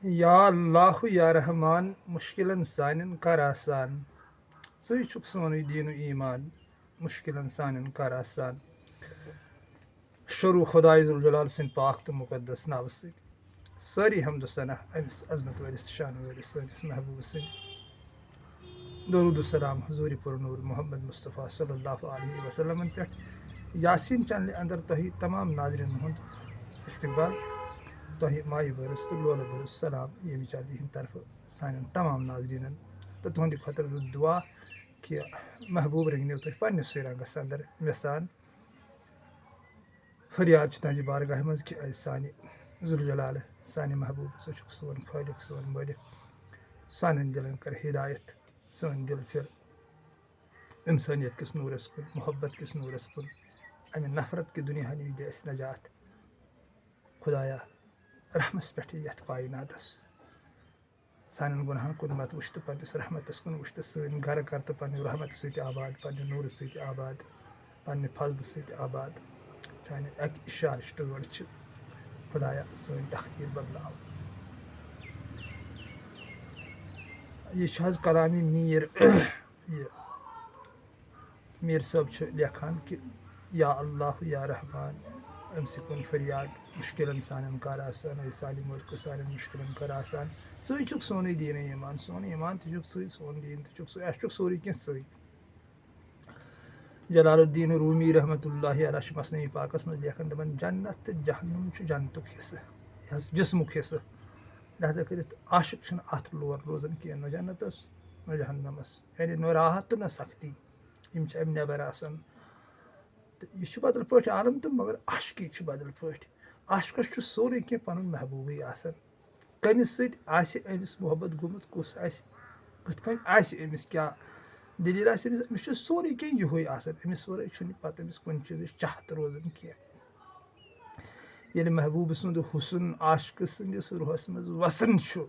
یا اللہ یا رحمان مشکلن سانن کر آسان ژٕے چھُکھ سونُے دیٖن و ایٖمان مُشکِلن سانٮ۪ن کر آسان شروع خۄداے ذوالجلال سٕنٛدِ پاک تہٕ مُقدس ناوٕ سۭتۍ سٲری حمد و ثنا أمِس عظمت وٲلِس شانہٕ وٲلِس سٲنِس محبوٗب سٕنٛدِ درود و سلام حضوٗرِ پُرنوٗر محمد مُصطفیٰ صلی اللہ علیہ وسلمن پٮ۪ٹھ یاسیٖن چنلہِ انٛدر تۄہہِ تمام ناظریٖنن ہُنٛد استقبال تۄہہِ مایہِ بٔرٕس تہٕ لولہٕ بٔرٕس سلام ییٚمہِ چنلہِ ہِنٛدِ طرفہٕ سانٮ۪ن تمام ناظریٖنن تہٕ تُہنٛدِ خٲطرٕ روٗد دُعا کہِ محبوٗب رٔنگنو تُہۍ پننِسٕے رنٛگس انٛدر مےٚ سان فریاد چھِ تُہنٛزِ بارگاہہِ منٛز کہِ اَسہِ سانہِ ذوالجلالہٕ سانہِ محبوٗب ژٕ چھُکھ سون خٲلق سون مٲلِک سانٮ۪ن دِلن کر ہدایت سٲنۍ دِل پھِر اِنسٲنیت کِس نوٗرس کُن محبت کِس نوٗرس کُن امہِ نفرت کہِ دُنیاہ نِش دِ اَسہِ نجات خۄدایا رحمس پٮ۪ٹھ یتھ کایناتس سانٮ۪ن گۄنہن کُن مت وٕچھ تہٕ پننِس رحمتس کُن وٕچھ تہٕ سٲنۍ گرٕ کر تہٕ پننہِ رحمتہٕ سۭتۍ آباد پننہِ نوٗرٕ سۭتۍ آباد پننہِ فضلہٕ سۭتۍ آباد چانہِ اکہِ اِشارٕچ ٹٲر چھِ خۄدایا سٲنۍ تقدیٖر بدلاو یہِ چھُ حظ کلامِ میٖر یہِ میٖر صٲب چھُ لیکھان کہِ یا اللہ یا رحمان أمسٕے کُن فریاد مُشکِلن سانٮ۪ن کر آسان اے سانہِ مُلکہٕ سانٮ۪ن مُشکِلن کر آسان ژٕے چھُکھ سونُے دیٖن ایٖمان سون ایٖمان تہِ چھُکھ ژٕے سون دیٖن تہِ چھُکھ ژٕے اَسہِ چھُکھ سورُے کینٛہہ ژٕے جلال الدیٖن روٗمی رحمتہ اللہ علیہ چھُ مثنوی پاکس منٛز لیکھان دپان جنت تہٕ جہنم چھُ جنتُک حصہٕ یہِ حظ جسمُک حصہٕ لہٰذا کٔرِتھ عاشق چھُنہٕ اتھ لور روزان کینٛہہ نہ جنتس نہ جہنمس یعنی نہ راحت تہٕ نہ سختی یِم چھِ امہِ نٮ۪بر آسان تہٕ یہِ چھُ بدل پٲٹھۍ عالم تہٕ مگر عاشقی چھُ بدل پٲٹھۍ عاشقس چھُ سورُے کینٛہہ پنُن محبوٗبٕے آسان کٔمِس سۭتۍ آسہِ أمِس محبت گوٚمُت کُس آسہِ کِتھ کٔنۍ آسہِ أمِس کیٛاہ دٔلیٖل آسہِ أمِس أمِس چھُ سورُے کینٛہہ یِہوے آسان أمِس ورٲے چھُنہٕ پتہٕ أمِس کُنہِ چیٖزٕچ چاہت روزان کینٛہہ ییٚلہِ محبوٗب سُنٛد حُسن عاشقہٕ سٕنٛدِس روحس منٛز وسان چھُ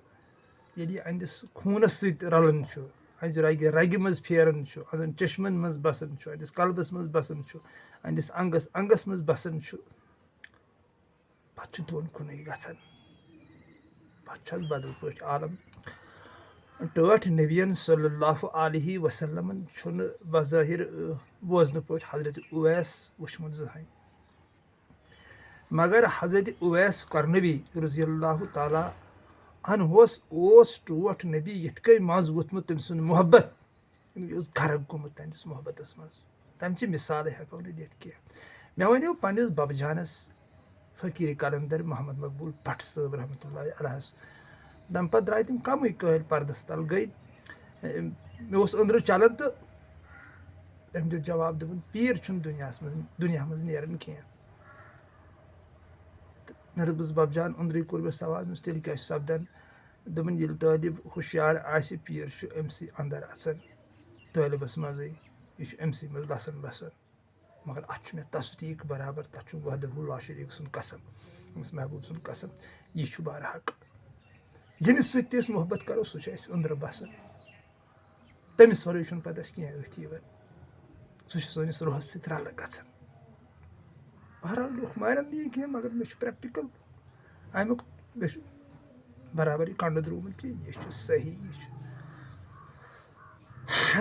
ییٚلہِ یہِ أہنٛدِس خوٗنس سۭتۍ رلان چھُ أہنٛزِ رگہِ رگہِ منٛز پھیران چھُ أہنٛزن چشمن منٛز بسان چھُ أہنٛدِس قلبس منٛز بسان چھُ أہنٛدِس انگس انگس منٛز بسان چھُ پتہٕ چھُ دۄن کُنُے گژھان پتہٕ چھُ حظ بدل پٲٹھۍ عالم ٹٲٹھ نبیَن صلی اللہ علیہ وسلمن چھُنہٕ بظٲہر بوزنہٕ پٲٹھۍ حضرت اویس وٕچھمُت زٕہٕنۍ مگر حضرت اویس قرنبی رضی اللہ تعالیٰ عنہُس اوس ٹوٹھ نبی یِتھ کٔنۍ منٛز ووٚتھمُت تٔمۍ سُنٛد محبت یہِ اوس غرق گوٚمُت تہنٛدِس محبتس منٛز تمچہِ مِثالہٕ ہٮ۪کو نہٕ دِتھ کینٛہہ مےٚ ؤنِو پننِس ببہٕ جانس فقیٖر کلندر محمد مقبوٗل بٹ صٲب رحمتہ اللہ علیہس تمہِ پتہٕ درٛاے تِم کمٕے کٲلۍ پردس تل گٔے مےٚ اوس أنٛدرٕ چلان تہٕ أمۍ دیُت جواب دوٚپُن پیٖر چھُنہٕ دُنیاہ منٛز نیران کینٛہہ تہٕ مےٚ دوٚپُس ببہٕ جان أنٛدرٕے کوٚر مےٚ سوال مےٚ دوٚپُس تیٚلہِ کیٛاہ چھُ سپدان دوٚپُن ییٚلہِ طٲلب ہُشیار آسہِ پیٖر چھُ أمسٕے انٛدر اژان طٲلبس منٛزٕے یہِ چھُ أمسٕے منٛز لسان بسان مگر اتھ چھُ مےٚ تصدیٖق برابر تتھ چھُ وحدہ لا شریٖک سُنٛد قسم أمِس محبوٗب سُنٛد قسم یہِ چھُ برحق ییٚمِس سۭتۍ تہِ أسۍ محبت کرو سُہ چھُ اَسہِ أنٛدرٕ بسان تٔمِس ورٲے چھُنہٕ پتہٕ اَسہِ کینٛہہ أتھۍ یِوان سُہ چھُ سٲنِس روحس سۭتۍ رلہٕ گژھان بہرحال لُکھ مانن نہٕ یہِ کینٛہہ مگر مےٚ چھُ پریکٹِکل امیُک مےٚ چھُ برابر یہِ کنڈٕ درٛومُت کہِ یہِ چھُ صحیح یہِ چھُ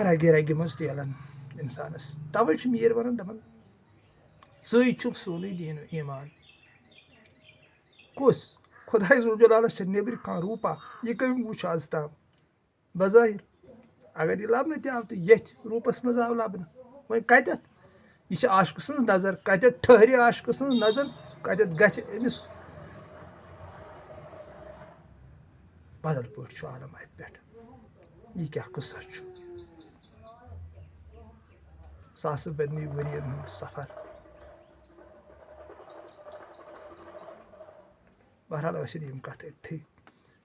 رگہِ رگہِ منٛز ٹیلان انسانس توے چھُ میٖر ونان دپان ژٕے چھُکھ سونُے دیٖن و ایٖمان کُس خۄداے ذوالجلالس چھےٚ نیبرِ کانٛہہ روٗپا یہِ کٔمۍ وٕچھ آز تام بظٲہر اگر یہِ لبنہٕ تہِ آو تہٕ ییٚتھۍ روٗپس منٛز آو لبنہٕ وۄنۍ کتٮ۪تھ یہِ چھِ عاشقہٕ سٕنٛز نظر کتٮ۪تھ ٹھہرِ عاشقہٕ سٕنٛز نظر کتٮ۪تھ گژھِ أمِس بدل پٲٹھۍ چھُ عالم اتہِ پٮ۪ٹھ یہِ کیٛاہ قٕصہ چھُ ساسہٕ بٔدنٕے ؤرین ہُنٛد سفر بہرحال ٲسِن یِم کتھٕ أتتھٕے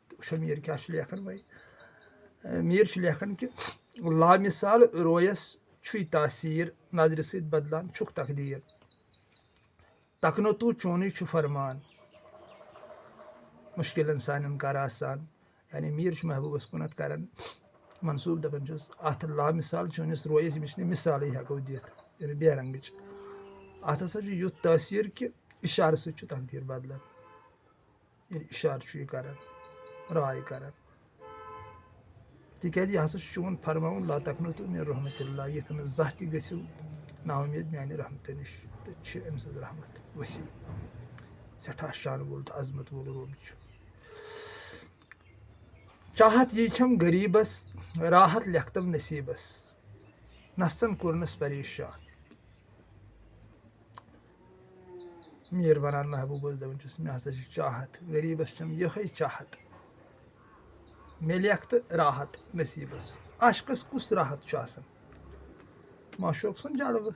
تہٕ وٕچھو میٖر کیٛاہ چھُ لیکھان وۄنۍ میٖر چھُ لیکھان کہِ لامِثال رویس چھُے تاثیٖر نظرِ سۭتۍ بدلان چھُکھ تقدیٖر تکنو تو چونُے چھُ فرمان مُشکِلن سانٮ۪ن کر آسان یعنی میٖر چھُ محبوٗبس کُنتھ کران منصوٗب دپان چھُس اتھ لامِثال چٲنِس رویس ییٚمِچ نہٕ مِثالٕے ہٮ۪کو دِتھ یعنی بے رنگٕچ اتھ ہسا چھُ یُتھ تٲثیٖر کہِ اِشارٕ سۭتۍ چھُ تقدیٖر بدلان ییٚلہِ اِشارٕ چھُ یہِ کران راے کران تِکیازِ یہِ ہسا چھُ چون فرماوُن لا تقنطوا من رحمتِ اللہ یَتھ نہٕ زانٛہہ تہِ گٔژھِو نا اُمید میانہِ رحمتہٕ نِش تہٕ چھِ أمۍ سٕنٛز رحمت ؤسیع سٮ۪ٹھاہ شانہٕ وول تہٕ عظمت وول رۄب چھُ چاہت یی چھم غریٖبس راحت لیکھتم نصیٖبس نفسن کوٚرنس پریشان میٖر ونان محبوٗبس دپان چھُس مےٚ ہسا چھِ چاہت غریٖبس چھم یِہے چاہت مےٚ لیکھ تہٕ راحت نصیٖبس عاشقس کُس راحت چھُ آسان معشوق سُنٛد جلوٕ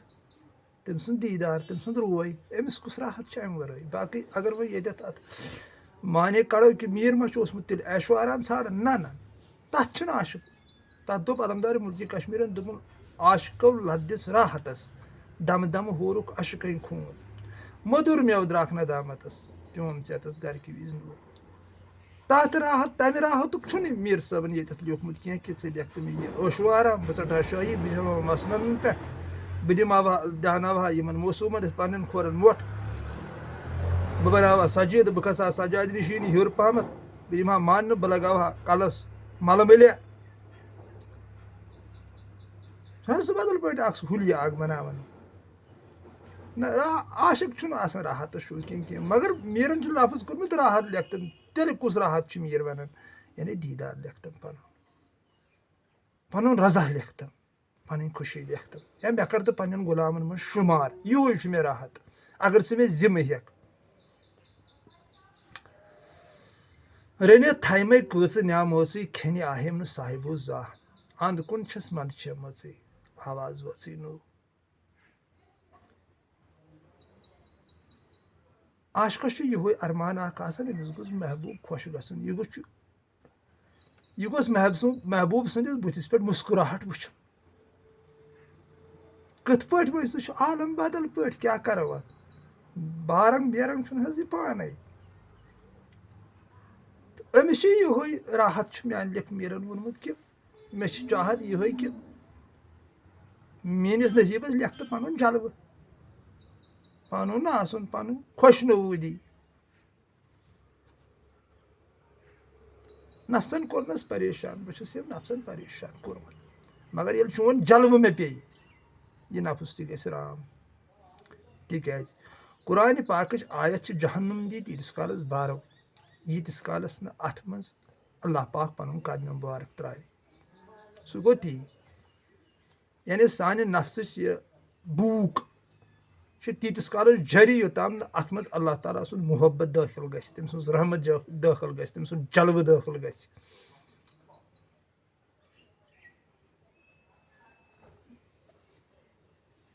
تٔمۍ سُنٛد دیٖدار تٔمۍ سُنٛد روے أمِس کُس راحت چھُ امہِ ورٲے باقٕے اگر وۄنۍ ییٚتٮ۪تھ اتھ مانے کڑو کہِ میٖر ما چھُ اوسمُت تیٚلہِ عیشو آرام ژھانڈان نہ تتھ چھُنہٕ عاشق تتھ دوٚپ علمدار مُلکہِ کشمیٖرن دوٚپُن عاشقو لد دِژ راحتس دمہٕ دمہٕ ہورُکھ اشکٕے خوٗن مٔدُر میوٕ درٛاکھ ندامتس پیوم ژیتس گرکہِ وِزِ نوٗن تتھ راحت تمہِ راحتُک چھُنہٕ میٖر صٲبن ییٚتٮ۪تھ لیوٗکھمُت کینٛہہ کہِ ژٕ لیکھ تہٕ مےٚ یہِ عٲشو آرام بہٕ ژٹہٕ ہا شٲہی بہٕ بیٚہمہٕ ہا مسنن پٮ۪ٹھ بہٕ دِمہٕ ہا دیٛاناوٕ ہا یِمن موسوٗمن یتھ پننٮ۪ن کھورن وۄٹھ بہٕ بناوٕ ہا سجیٖد بہٕ کھسہٕ ہا سجادِ نِشٲنی ہیوٚر پہمتھ بہٕ یِمہٕ ہا ماننہٕ بہٕ لگاوٕ ہا کلس ملہٕ مٔلیا چھُنہ سُہ بدل پٲٹھۍ اکھ سُہ حُلیہِ اکھ بناوان نہ عاشق چھُنہٕ آسان راحتس شوقیٖن کینٛہہ مگر میٖرن چھُ لفظ کوٚرمُت راحت لیکھتم تیٚلہِ کُس راحت چھُ میٖر ونان یعنی دیٖدار لیکھتم پنُن رضا لیکھتم پنٕنۍ خوشی لیکھتم یا مےٚ کر تہٕ پننٮ۪ن غلامن منٛز شُمار یِہوے چھُ مےٚ راحت اگر ژٕ مےٚ ذِمہٕ ہٮ۪کھ رٔنِتھ تھایمَے کۭژٕ نعمٲژٕے کھٮ۪نہِ آہِم نہٕ صاحبو زانٛہہ انٛد کُن چھس منٛدچھٲمٕژٕے آواز وٲژٕے نوٚو عاشقس چھُ یِہوے ارمان اکھ آسان أمِس گوٚژھ محبوٗب خۄش گژھُن یہِ گوٚژھ محبوٗب سٕنٛدِس بٕتھِس پٮ۪ٹھ مُسکُراہٹ وٕچھُن کِتھ پٲٹھۍ وۄنۍ سُہ چھُ عالم بدل پٲٹھۍ کیٛاہ کرو اتھ بارنٛگ بیرنٛگ چھُنہٕ حظ یہِ پانے تہٕ أمِس چھُ یِہوے راحت چھُ میانہِ لیکھ میٖرن ووٚنمُت کہِ مےٚ چھِ چاہت یِہوے کہِ میٲنِس نصیٖبس لیکھ تہٕ پنُن جلوٕ پنُن آسُن پنُن خۄشنوٗدی نفسن کوٚرنس پریشان بہٕ چھُس یِم نفسن پریشان کوٚرمُت مگر ییٚلہِ چون جلوٕ مےٚ پیٚیہِ یہِ نفس تہِ گژھِ رام تِکیازِ قرآنہِ پاکٕچ آیت چھِ جہنم دِتھ ییٖتِس کالس بارو ییٖتِس کالس نہٕ اتھ منٛز اللہ پاک پنُن قدمہِ مُبارک ترٛاوِ سُہ گوٚو تی یعنی سانہِ نفسٕچ یہِ بوٗک چھِ تیٖتِس کالس جٲری یوٚتام نہٕ اتھ منٛز اللہ تعالیٰ سُنٛد محبت دٲخل گژھِ تٔمۍ سٕنٛز رحمت دٲخل گژھِ تٔمۍ سُنٛد جلوٕ دٲخل گژھِ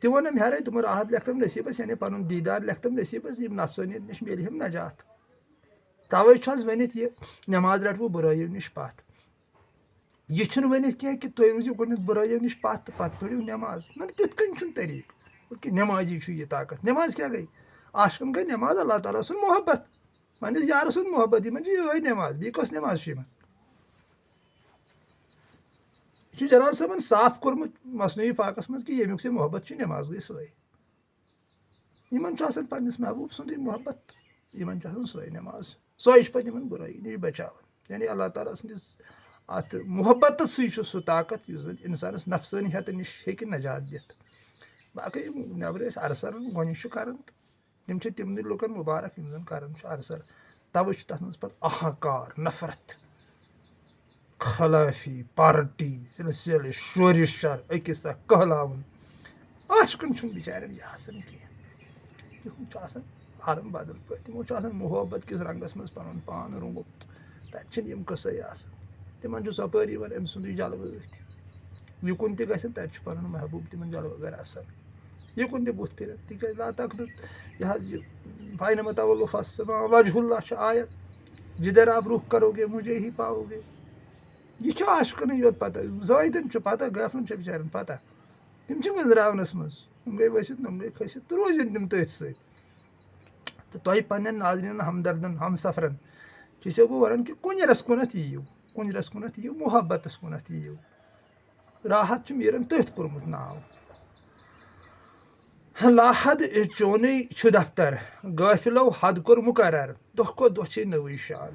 تہِ ووٚنُم ہیرے تِمو راحت لیکھتم نصیٖبس یعنی پنُن دیٖدار لیکھتم نصیٖبس یِم نفسٲنیت نِش میلہِ ہم نجات توے چھُ حظ ؤنِتھ یہِ نٮ۪ماز رٹوٕ بُرٲیو نِش پتھ یہِ چھُنہٕ ؤنِتھ کینٛہہ کہِ تُہۍ روٗزِو گۄڈٕنیتھ بُرٲیو نِش پتھ تہٕ پتہٕ پٔرِو نٮ۪ماز نہ تِتھ کٔنۍ چھُنہٕ طریٖقہٕ بٔلکہِ نٮ۪مازی چھُ یہِ طاقت نٮ۪ماز کیٛاہ گٔے عاشقن گٔے نٮ۪ماز اللہ تعالیٰ سُنٛد محبت پننِس یارٕ سُنٛد محبت یِمن چھِ یِہوے نٮ۪ماز بیٚیہِ کۄس نٮ۪ماز چھِ یِمن یہِ چھُ جلال صٲبن صاف کوٚرمُت مصنوعی پاکس منٛز کہِ ییٚمیُک سُہ محبت چھُ نٮ۪ماز گٔے سۄے یِمن چھُ آسان پننِس محبوٗب سُنٛدُے محبت یِمن چھِ آسان سۄے نٮ۪ماز سۄے چھِ پتہٕ یِمن بُرٲیی نِش بچاوان یعنی اللہ تعالیٰ سٕنٛدِس اتھ محبتسٕے چھُ سُہ طاقت یُس زن انسانس نفسٲنیت نِش ہیٚکہِ نجات دِتھ باقٕے یِم نٮ۪برٕ ٲسۍ ارسر گۄڈنِچ چھُ کران تہٕ تِم چھِ تِمنٕے لُکن مُبارک یِم زن کران چھِ ارسر توے چھُ تتھ منٛز پتہٕ احاکار نفرت خلافی پارٹی سلسلہٕ شورِ شر أکِس اکھ کہلاوُن عاشقن چھُنہٕ بِچارٮ۪ن یہِ آسان کینٛہہ تِہُنٛد چھُ آسان عالم بدل پٲٹھۍ تِمو چھُ آسان محبت کِس رنٛگس منٛز پنُن پان روٚنگمُت تتہِ چھِنہٕ یِم قٕصے آسان تِمن چھُ ژۄپٲرۍ یِوان أمۍ سُنٛدُے جلوٕ أتھۍ یِکُن تہِ گژھن تتہِ چھُ پنُن محبوٗب تِمن جلوٕ گر آسان یِکُن تہِ بُتھ پھِرن تِکیٛازِ لا تقنط یہِ حظ یہِ فاینما تولوا فالسما وجہ اللہ چھِ آیت جِدھر آپ رُخ کرو گے مجھے ہی پاو گے یہِ چھُ عاشقنٕے یوت پتہ زٲہدن چھُ پتہ غٲفلن چھِ بِچارٮ۪ن پتہ تِم چھِ گٔنٛزراونس منٛز ہُم گٔے ؤسِتھ ہُم گٔے کھٔسِتھ تہٕ روٗزِن تِم تٔتھۍ سۭتۍ تہٕ تۄہہِ پننٮ۪ن ناظریٖنن ہمدردن ہمسفرن چھِسو بہٕ ونان کہِ کُنجرس کُنتھ یِیِو کُنجرس کُنتھ یِیِو محبتس کُنتھ یِیِو راحت چھُ میٖرن تٔتھۍ کوٚرمُت ناو لا حد چونُے چھُ دفتر غٲفلو حد کوٚر مُقرر دۄہ کھۄتہٕ دۄہ چھے نٔوٕے شان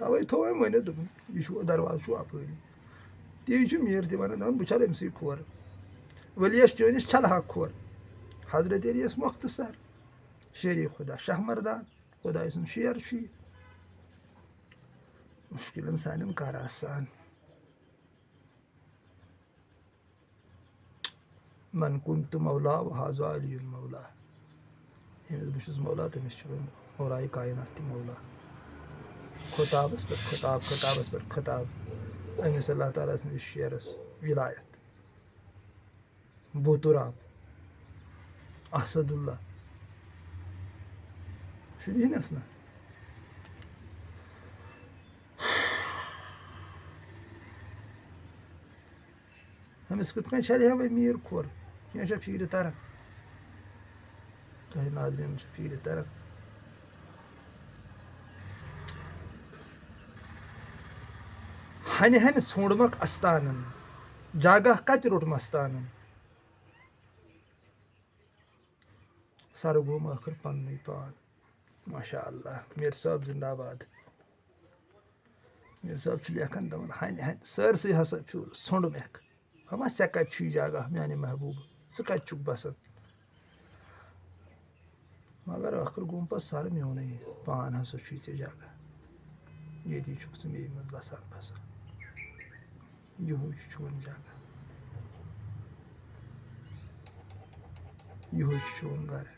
توے تھوٚو أمۍ ؤنِتھ دوٚپُن یہِ چھُ دروازٕ چھُ اَپٲری تی چھُ میٖر تہِ وَنان دَپان بہٕ چھَل أمۍسٕے کھۄر ؤلیَس چٲنِس چھَلہٕ کھۄر حضرت علیَس مۄختصر شیرِ خۄدا شاہ مردان خۄداے سُنٛد شیر چھُ یہِ مُشکِلَن سانٮ۪ن کَر آسان من کُنتُ مولا وہازا علی مولا ییٚمِس بہٕ چھُس مولا تٔمِس چھُ مولایہِ کاینات تہِ مولا خۄطابَس پٮ۪ٹھ خۄطاب خطابَس پٮ۪ٹھ خطاب أمِس اللہ تعالیٰ سٕنٛدِس شیرَس وِلایت بوتُراب اسد اللہ شُبہیٖنَس نہ أمِس کِتھ کٔنۍ چھَلہِ ہا وۄنۍ میٖر کھۄر کینٛہہ چھا فِکرِ تران تۄہہِ ناظریٖن چھِ فِکرِ تران ہنہِ ہنہِ ژھونٛڈمکھ اَستانن جاگہ کَتہِ روٚٹ مستانن سر گوٚم ٲخٕر پننُے پان ماشاء اللہ میٖر صٲب زندہ باد میٖر صٲب چھُ لیکھان دَپان ہنہِ ہنہِ سٲرسٕے ہسا پھیوٗر ژھونٛڈمکھ وۄنۍ ژےٚ کَتہِ چھُے جگہ میانہِ محبوٗب ژٕ کَتہِ چھُکھ بسان مگر ٲخٕر گوٚم پتہٕ سر میونُے پان ہسا چھُے ژےٚ جگہ ییٚتی چھُکھ ژٕ مے منٛز وسان بسان یِہوے چھُ چون جگہ یِہوے چھُ چون گرٕ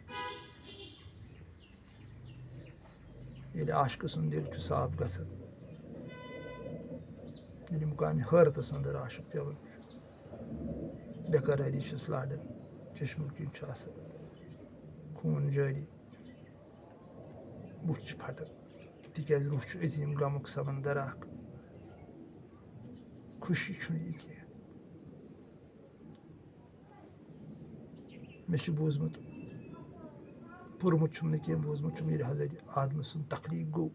ییٚلہِ عاشقہٕ سُنٛد دِل چھُ صاف گژھان ییٚلہِ مُقامہِ حٲرتس انٛدر عاشق پیوان بے قرٲری چھس لاران چشمہٕ کِنۍ چھُ آسان خوٗن جٲری بُتھ چھُ پھٹان تِکیازِ روح چھُ عظیٖم غمُک سمندر اکھ خوشی چھُنہٕ یہِ کینٛہہ مےٚ چھُ بوٗزمُت پوٚرمُت چھُم نہٕ کینٛہہ بوٗزمُت چھُم ییٚلہِ حضرت آدمہٕ سُنٛد تخلیٖق گوٚو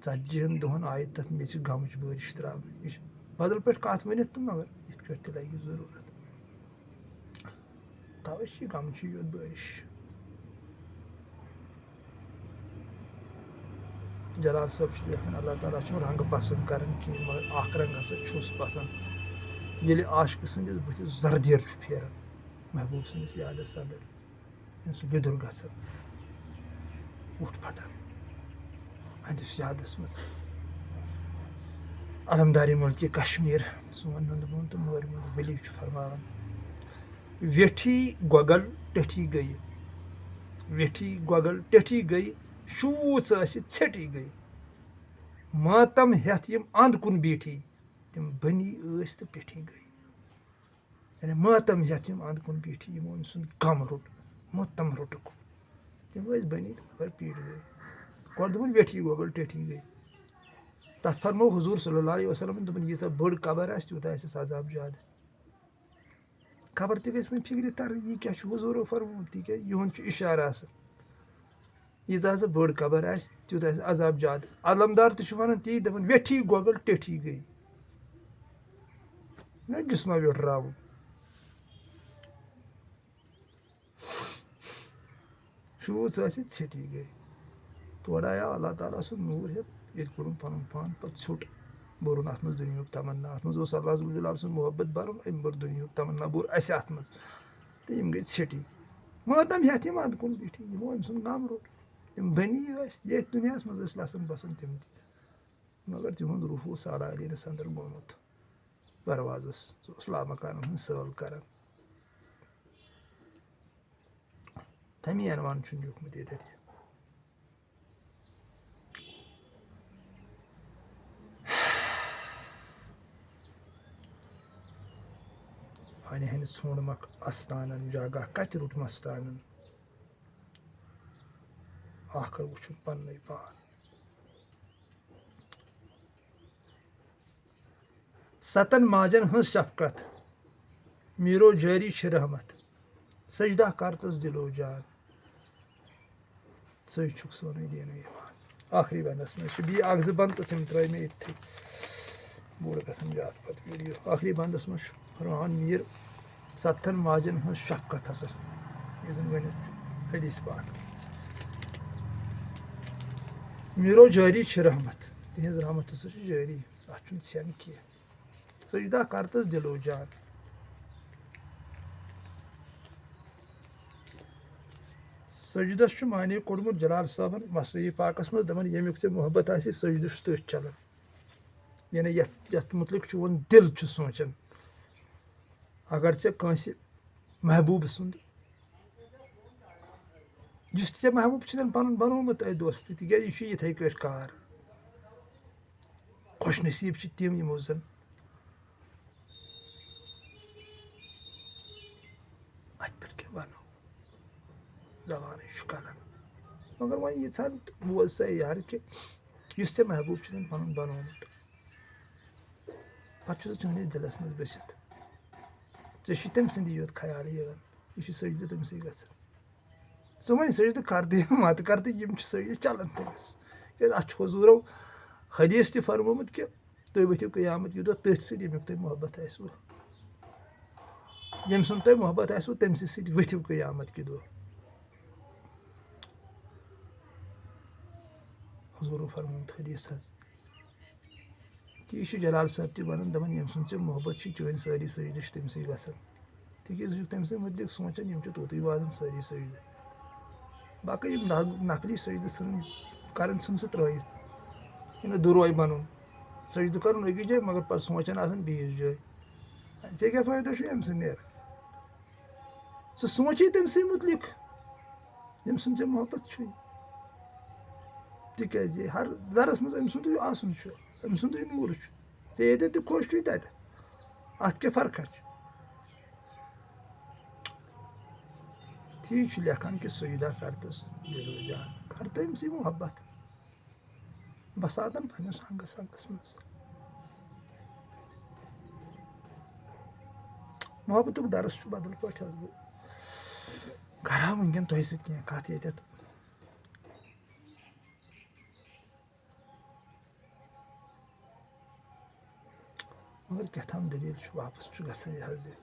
40 دۄہن آیہِ تتھ میٚژِ غمٕچ بٲرِش تراونہٕ یہِ چھُ بدل پٲٹھۍ کتھ ؤنِتھ تہٕ مگر یِتھ کٲٹھۍ تہِ لگہِ ضروٗرت توے چھِ یہِ غمچی یوت بٲرِش جلال صٲب چھُ لیکھان اللہ تعالیٰ چھُنہٕ رنٛگہٕ پسنٛد کران کِہیٖنۍ مگر اکھ رنٛگ ہسا چھُس پسنٛد ییٚلہِ عاشقہٕ سٕنٛدِس بٕتھِس زردیر چھُ پھیران محبوٗب سٕنٛدِس یادس انٛدر ییٚلہِ سُہ لیٚدُر گژھان وُٹھ پھٹان أہنٛدِس یادس منٛز علمدارِ مُلکہِ کشمیٖر سون ننٛدٕ بوٚن تہٕ مٲرۍ مول ؤلی چھُ فرماوان ویٹھی گۄگل ٹیٚٹھی گٔیہِ ویٹھی گۄگل ٹیٚٹھی گٔیہِ شوٗژ ٲسِتھ ژھیٚٹھی گٔیہِ ماتم ہیٚتھ یِم اَنٛد کُن بیٖٹھی تِم بٔنی ٲسۍ تہٕ پیٚٹھی گٔیہِ یعنی ماتم ہیٚتھ یِم اَنٛد کُن بیٖٹھی یِمو أمۍ سُنٛد غم روٚٹ ماتم روٚٹُکھ تِم ٲسۍ بٔنی تہٕ مگر پیٖٹھ گٔیہِ گۄڈٕ دوٚپُن ویٹھی گۄگل ٹیٚٹھی گٔیہِ تتھ فرموو حضوٗر صلی اللہ علیہ وسلمن دوٚپُن ییٖژاہ بٔڑ قبر آسہِ تیوٗتاہ آسٮ۪س عذاب زیادٕ خبر تہِ گژھِ وۄنۍ فِکرِ ترٕنۍ یہِ کیاہ چھُ حضوٗرو فرمومُت تِکیازِ یِہُنٛد چھُ اِشارٕ آسان ییٖژاہ ہسا بٔڑ قبر آسہِ تیوٗتاہ آسہِ عذاب زیادٕ علمدار تہِ چھُ وَنان تی دَپان ویٹھی گۄگل ٹیٚٹھی گٔیہِ نہ جِسما ویٹراوُن شوٗژ ٲسِتھ ژھیٚٹھی گٔیہِ تورٕ آیاو اللہ تعالیٰ سُنٛد نوٗر ہیٚتھ ییٚتہِ کوٚرُن پنُن پان پتہٕ ژھیوٚٹ بوٚرُن اتھ منٛز دُنہیُک تمنا اتھ منٛز اوس اللہ جلال سُنٛد محبت برُن أمۍ بوٚر دُنہیُک تمنا بوٚر اَسہِ اتھ منٛز تہٕ یِم گٔیہِ ژھیٚٹھی ماتم ہیٚتھ یِم اَنٛد کُن بیٖٹھی یِمو أمۍ سُنٛد غم روٚٹ تِم بٔنی ٲسۍ ییٚتھۍ دُنیاہس منٛز ٲسۍ لسن بسن تِم تہِ مگر تِہُنٛد روح اوس اعلیٰ علیٖنس انٛدر گوٚمُت پروازس سُہ اوس لامکانن ہٕنٛز سٲل کران تمی عنوان چھُن لیوٗکھمُت ییٚتٮ۪تھ یہِ ہنہِ ہنہِ ژھونٛڈمکھ اَستانن جگہ کتہِ روٚٹ مستانن آخر وٕچھُن پننُے پان ستن ماجن ہٕنٛز شفقت میٖرو جٲری چھِ رحمت سجدہ کرتس دِلو جان ژٕے چھُکھ سونُے دیٖنو ایمان آخری بنٛدس منٛز چھِ بیٚیہِ اکھ زٕ بنٛد تہٕ تِم ترٛٲے مےٚ ییٚتھی بوٚڑ گژھان زیادٕ پتہٕ ویٖڈیو آخری بنٛدس منٛز چھُ فرماوان میٖر ستن ماجن ہٕنٛز شفقت ہسا یُس زن ؤنِتھ چھُ حدیث پاک میٖرو جٲری چھِ رحمت تہذ رحمت ہسا جٲری اتھ چھُنہٕ ژھٮ۪ن کینٛہہ سجدہ کر تہٕ دِلو جان سجدس چھُ معنے کوٚڑمُت جلال صٲبن مسنوی پاکس منٛز دپان ییٚمیُک ژےٚ محبت آسی سجدٕ چھُ تٔتھۍ چلان یعنی یتھ متعلق چون دل چھُ سونٛچان اگر ژےٚ کٲنٛسہِ محبوب سُنٛد یُس تہِ ژےٚ محبوب چھُنہٕ پنُن بنومُت اے دوست تِکیٛازِ یہِ چھُ یِتھٕے کٲٹھۍ کار خۄش نصیٖب چھِ تِم یِمو زن اتھ پٮ۪ٹھ کیٛاہ ونو زبانٕے چھُ کلن مگر وۄنۍ ییٖژہن بوز سا یارٕ کہِ یُس ژےٚ محبوب چھُنہٕ پنُن بنومُت پتہٕ چھُ سُہ چٲنِس دِلس منٛز بٔسِتھ ژےٚ چھُے تٔمۍ سٕنٛدی یوت خیال یِوان یہِ چھُ سجدٕ تٔمسٕے گژھان ژٕ وۄنۍ سجدٕ کر تہٕ یا مت کر تہٕ یِم چھِ سجدٕ چلان تٔمِس کیٛازِ اتھ چھُ حضوٗرو حدیٖث تہِ فرمومُت کہِ تُہۍ ؤتھِو قیامت یہِ دۄہ تٔتھۍ سۭتۍ ییٚمیُک تۄہہِ محبت آسوٕ ییٚمہِ سُنٛد تۄہہِ محبت آسوٕ تٔمسٕے سۭتۍ ؤتھِو قیامت کہِ دۄہ حضوٗرو فرمومُت حدیٖث حظ تی چھُ جلال صٲب تہِ ونان دپان ییٚمہِ سُنٛد ژےٚ محبت چھُ چٲنۍ سٲری سجدٕ چھِ تٔمسٕے گژھان تِکیٛازِ ژٕ چھُکھ تٔمۍ سٕنٛدۍ متعلق سونٛچان یِم چھِ توٚتُے واتان سٲری سجدٕ باقٕے یِم نقلی سجدٕ کرٕنۍ ژھٕن سُہ ترٲیِتھ یہِ دُروے بنُن سجدٕ کرُن أکِس جایہِ مگر پتہٕ سونٛچان آسان بیٚیِس جایہِ ژےٚ کیٛاہ فٲیدٕ چھُ اَمہِ سۭتۍ نیران ژٕ سونٛچے تٔمسٕے متعلق ییٚمہِ سُنٛد ژےٚ محبت چھُے تِکیٛازِ ہر زرس منٛز أمۍ سُنٛدُے آسُن چھُ أمۍ سُنٛدُے نوٗر چھُ ژےٚ ییٚتٮ۪تھ تہِ خۄش چھُے تتٮ۪تھ اتھ کیٛاہ فرقا چھِ تی چھُ لیکھان کہِ سجدہ کر تس دِلو جان کر تٔمسٕے محبت بساتن پننِس ہنگس منٛز محبتُک درس چھُ بدل پٲٹھۍ حظ بہٕ کرٕ ہا وُنکیٚن تۄہہِ سۭتۍ کینٛہہ کتھ ییٚتٮ۪تھ مگر کیٛاہتام دٔلیٖل چھُ واپس چھُ گژھان یہِ حظ یہِ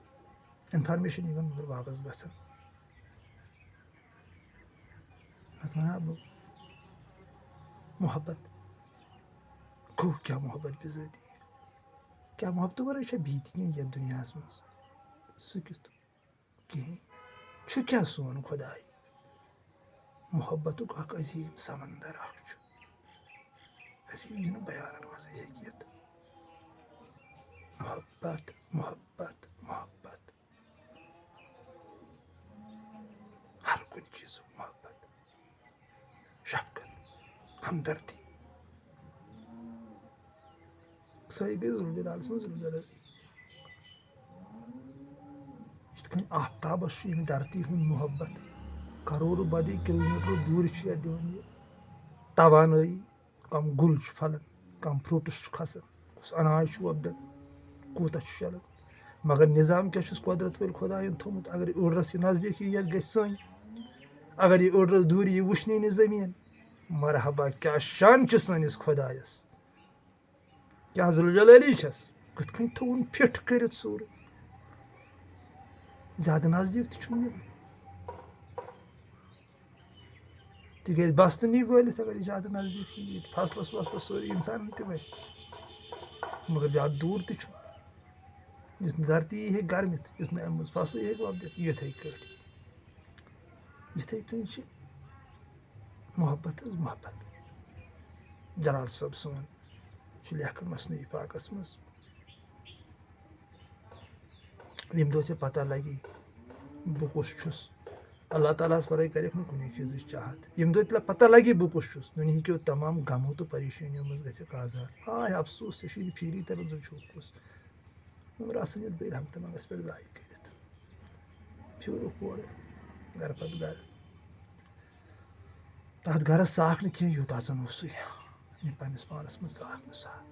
انفارمیشن یِوان مگر واپس گژھان نتہٕ ونہٕ ہا بہٕ محبت گوٚو کیٛاہ محبت بِذٲتی کیٛاہ محبتہٕ ورٲے چھا بیٚیہِ تہِ کینٛہہ یتھ دُنیاہس منٛز سُہ کیُتھ کِہیٖنۍ چھُ کیٛاہ سون خۄداے محبتُک اکھ عظیٖم سمندر اکھ چھُ عظیٖم یہِ نہٕ بیانن منٛزٕے ہیٚکہِ یِتھ محبت محبت محبت ہر کُنہِ چیٖزُک محبت شفقت ہمدردی سۄے گٔے ذوالجلال سٕنٛز ذوالجلٲلی یِتھ کٔنۍ آفتابس چھُ ییٚمہِ دھرتی ہُنٛد محبت کرورو بدی کِلوٗمیٖٹرو دوٗرِ چھُ یتھ دِوان یہِ توانٲیی کم گُل چھُ پھلان کم فروٗٹٕس چھُ کھسان کُس اناج چھُ وۄپدان کوٗتاہ چھُ چلان مگر نظام کیٛاہ چھُس قۄدرت وٲلۍ خۄداین تھوٚمُت اگر یہِ أڑ رس یہِ نزدیٖک یی یتھ گژھِ سٲنۍ اگر یہِ أڑ رس دوٗرِ یی وٕچھنی نہٕ زٔمیٖن مرحبا کیٛاہ شان چھُ سٲنِس خۄدایس کیٛاہ ذوالجلٲلی چھس کِتھ کٔنۍ تھوٚوُن فِٹ کٔرِتھ سورُے زیادٕ نزدیٖک تہِ چھُنہٕ یِوان تِکیٛازِ بستہٕ نی وٲلِتھ اگر یہِ زیادٕ نزدیٖک یی ییٚتہِ فصلس وصلس سورُے انسانن تہِ وسہِ مگر زیادٕ دوٗر تہِ چھُ یُتھ نہٕ دھرتی یی ہیٚکہِ گرمِتھ یُتھ نہٕ امہِ منٛز فصلٕے ہیٚکہِ وۄپدِتھ یِتھٕے کٔنۍ چھِ محبت حظ محبت جلال صٲب سون چھُ لیکھان مسنوی پاکس منٛز ییٚمہِ دۄہ ژےٚ پتہ لگی بہٕ کُس چھُس اللہ تعالیٰ ہس ورٲے کریکھ نہٕ کُنی چیٖزٕچ چاہت ییٚمہِ دۄہ ژےٚ پتہ لگی بہٕ کُس چھُس دُنہیٖکیو تمام غمو تہٕ پریشٲنیو منٛز گژھکھ آزاد ہاے افسوٗس ژےٚ چھُے نہٕ پھیٖری تران زن چھُکھ کُس مگر آسان یتھ بیٚیہِ رحمتہٕ منٛگس پٮ۪ٹھ ضایہِ کٔرِتھ پھیوٗرُکھ اورٕ گرٕ پتہٕ گرٕ تتھ گرس ژاکھ نہٕ کینٛہہ یوٗتاہ زن اوسُے یعنی پننِس پانس منٛز ژاکھ نہٕ صاف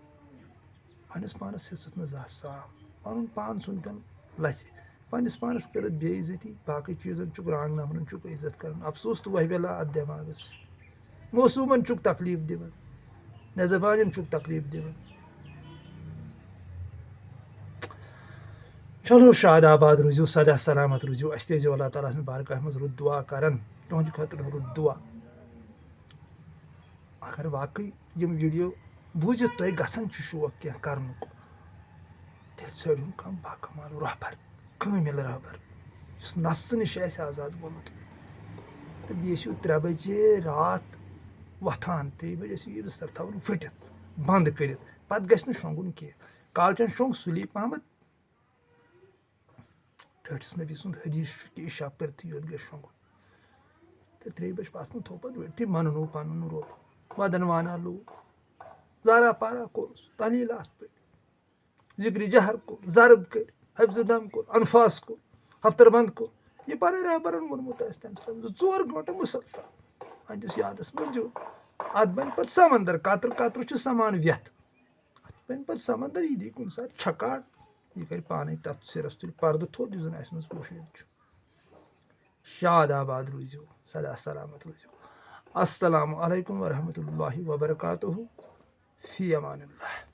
پننِس پانس ہیٚژٕتھ نہٕ زانٛہہ صاف پنُن پان ژھُنتن لژھِ پننِس پانس کٔرٕتھ بے عزتی باقٕے چیٖزن چھُکھ رانٛگ نفرن چھُکھ عزت کران افسوٗس تہٕ وہویلا اتھ دٮ۪ماغس موسوٗمن چھُکھ تکلیٖف دِوان نٮ۪زبانٮ۪ن چھُکھ تکلیٖف دِوان چلو شاد آباد روٗزِو سدا سلامت روٗزِو اسہِ تہِ ٲسۍزیو اللہ تعالیٰ سٕنٛدِ بارگاہ منٛز رُت دُعا کران تُہنٛدِ خٲطرٕ رُت دُعا اگر واقعی یِم ویٖڈیو بوٗزِتھ تۄہہِ گژھان چھُ شوق کینٛہہ کَرنُک تیٚلہِ ژھٲرِہُن کانٛہہ باکمال رۄہبر کٲمِل رۄہبر یُس نفسہٕ نِش آسہِ آزاد گوٚمُت تہٕ بیٚیہِ ٲسِو 3 بجے راتھ وۄتھان 3 بجے ٲسِو یہِ بِستر تھاوُن پھٕٹِتھ بنٛد کٔرِتھ پَتہٕ گژھِ نہٕ شۄنٛگُن کینٛہہ کالچن شۄنٛگ سُلی پہمتھ ٹھٲٹھِس نبی سُنٛد حدیٖث چھُ کہِ عشاء پٔرتھٕے یوت گژھِ شۄنٛگُن تہٕ 3 بجہِ پتھ کُن تھوٚو پَتہٕ ؤٹھتٕے مَننو پَنُن روٚب وَدن وانا لوگ زارا پارا کوٚرُس تلیٖلات پٔرۍ ذِکرِ جہر کوٚر ضرب کٔرۍ حفظ دم کوٚر انفاس کوٚر ہفتر بنٛد کوٚر یہِ پَنٕنۍ رہبرن ووٚنمُت آسہِ تَمہِ ساتہٕ 2-4 گٲنٛٹہٕ مُسلسل أہنٛدِس یادس منٛز دیُن اَتھ بَنہِ پَتہٕ سمندر قطرٕ قطرٕ چھُ سمان ویٚتھ اَتھ بَنہِ پَتہٕ سمندر یہِ دی کُنہِ ساتہٕ چھکاڑ یہِ کَرِ پانے تَتھ سِرس تُلہِ پردٕ تھوٚد یُس زن اَسہِ منٛز پوشیٖد چھُ شاد آباد روٗزِو سدا سلامت روٗزِو السلام علیکم ورحمتہ اللہ وبرکاتہ فی امان اللہ.